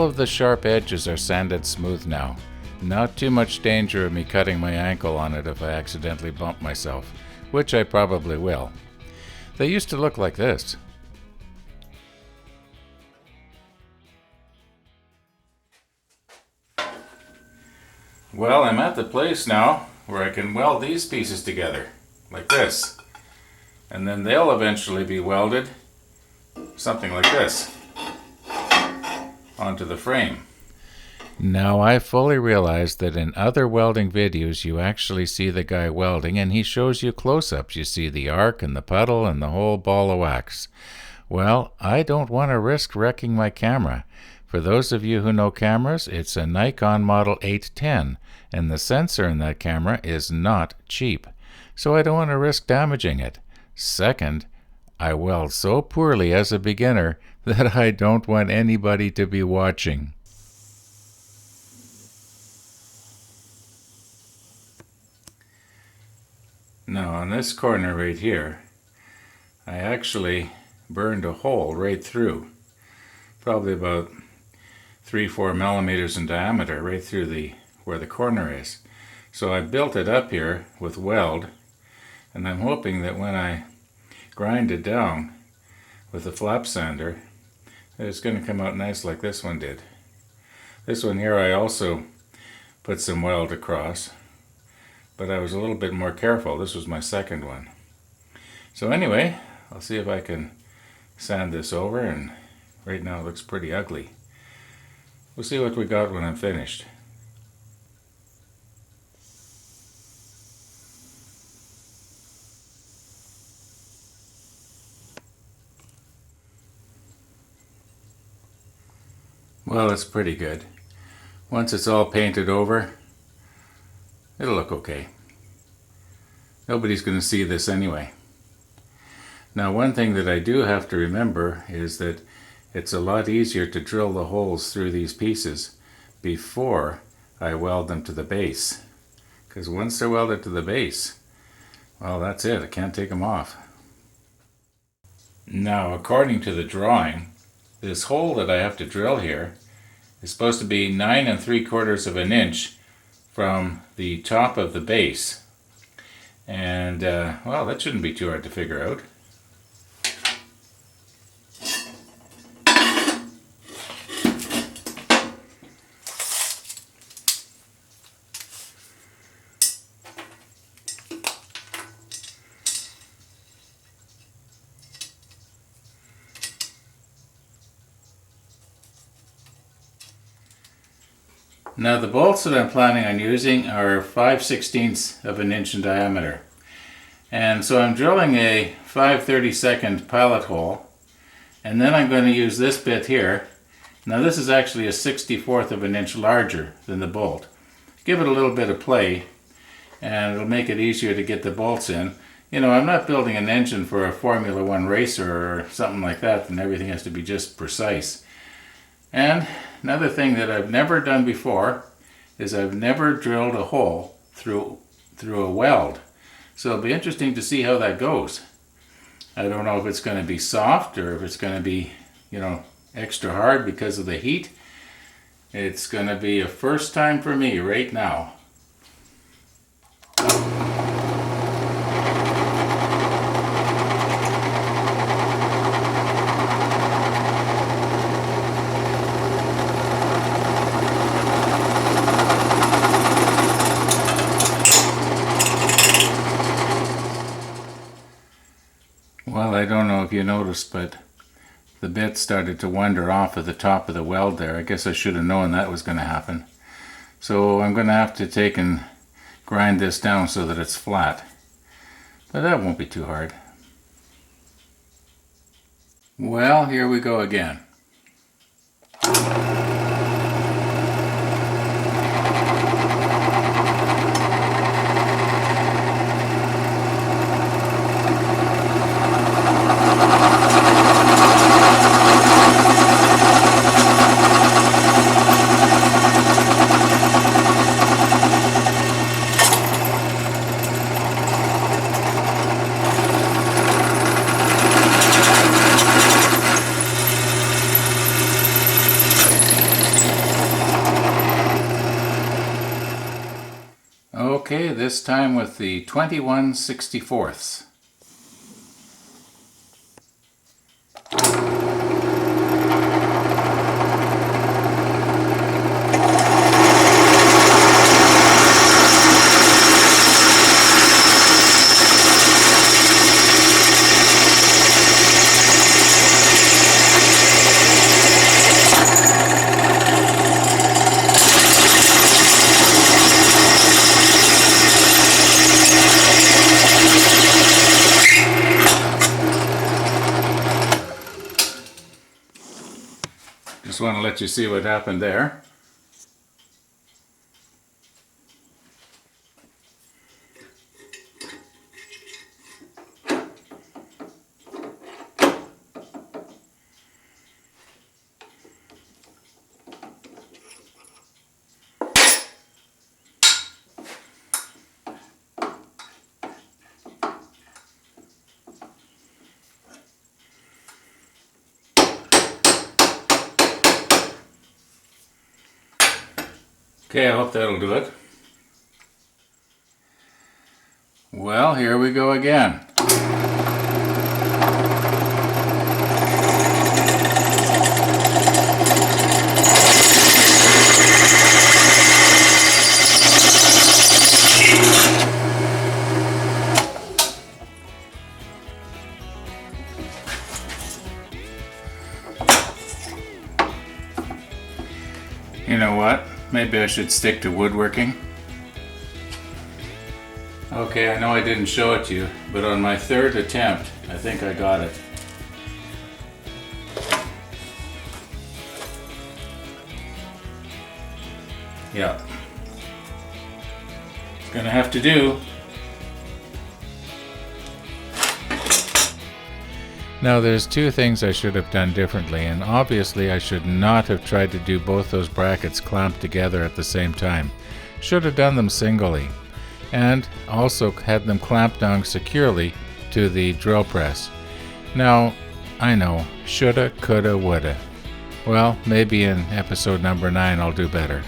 of the sharp edges are sanded smooth now. Not too much danger of me cutting my ankle on it if I accidentally bump myself, which I probably will. They used to look like this. Well, I'm at the place now where I can weld these pieces together, like this. And then they'll eventually be welded, something like this, onto the frame. Now I fully realize that in other welding videos you actually see the guy welding and he shows you close-ups. You see the arc and the puddle and the whole ball of wax. Well, I don't want to risk wrecking my camera. For those of you who know cameras, it's a Nikon Model 810, and the sensor in that camera is not cheap. So I don't want to risk damaging it. Second, I weld so poorly as a beginner that I don't want anybody to be watching. Now on this corner right here, I actually burned a hole right through, probably about 3-4 millimeters in diameter, right through where the corner is. So I built it up here with weld, and I'm hoping that when I grind it down with a flap sander, it's going to come out nice like this one did. This one here I also put some weld across, but I was a little bit more careful. This was my second one. So anyway, I'll see if I can sand this over, and right now it looks pretty ugly. We'll see what we got when I'm finished. Well, it's pretty good. Once it's all painted over, it'll look okay. Nobody's going to see this anyway. Now, one thing that I do have to remember is that it's a lot easier to drill the holes through these pieces before I weld them to the base. Because once they're welded to the base, well, that's it. I can't take them off. Now, according to the drawing, this hole that I have to drill here is supposed to be 9 3/4 of an inch from the top of the base. And, well, that shouldn't be too hard to figure out. Now the bolts that I'm planning on using are 5/16 of an inch in diameter. And so I'm drilling a 5/32 pilot hole, and then I'm going to use this bit here. Now this is actually a 1/64 of an inch larger than the bolt. Give it a little bit of play and it'll make it easier to get the bolts in. You know, I'm not building an engine for a Formula One racer or something like that, and everything has to be just precise. And another thing that I've never done before is I've never drilled a hole through a weld. So it'll be interesting to see how that goes. I don't know if it's going to be soft or if it's going to be, you know, extra hard because of the heat. It's going to be a first time for me right now. Well, I don't know if you noticed, but the bit started to wander off at the top of the weld there. I guess I should have known that was going to happen. So I'm going to have to take and grind this down so that it's flat. But that won't be too hard. Well, here we go again. Okay, this time with the 21/64. Just want to let you see what happened there. Okay, I hope that'll do it. Well, here we go again. You know what? Maybe I should stick to woodworking. Okay, I know I didn't show it to you, but on my third attempt, I think I got it. Yeah. It's gonna have to do. Now there's two things I should have done differently, and obviously I should not have tried to do both those brackets clamped together at the same time. Should have done them singly, and also had them clamped down securely to the drill press. Now, I know, shoulda, coulda, woulda. Well, maybe in episode number 9 I'll do better.